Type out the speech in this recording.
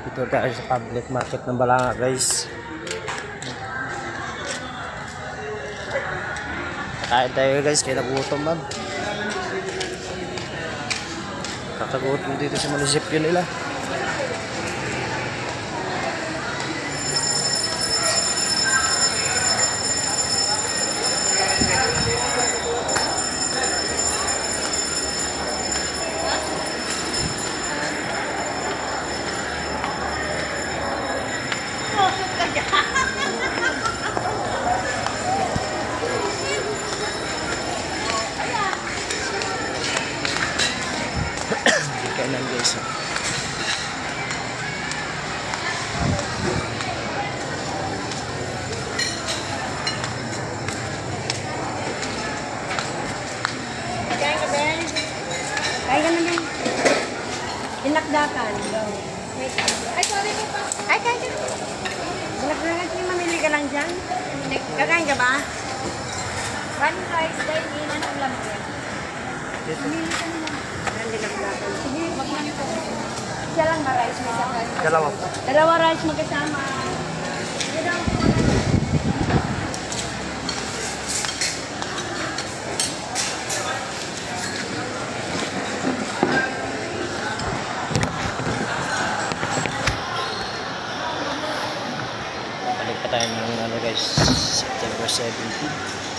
Dito tayo sa public market ng Balanga, guys. Kakain tayo, guys, kaya nagutom man. Kakagutom dito sa munisipyo nila. Kanan, guys. Kain ka, Ben? Kain ka na, Ben. Dinakdakan. Ay, sorry po pa. Ay, kain ka. Dinakdakan. Sige, mamili ka lang dyan. Kakain ka ba? One rice, dine-in. Ano ulam mo yan? Mamili ka na lang. Dinakdakan. Sige, wag lang ito. Isa lang ba rice? May isang rice. Dalawa po. Dalawa rice magkasama. Balik pa tayo ng ano, guys, September 17.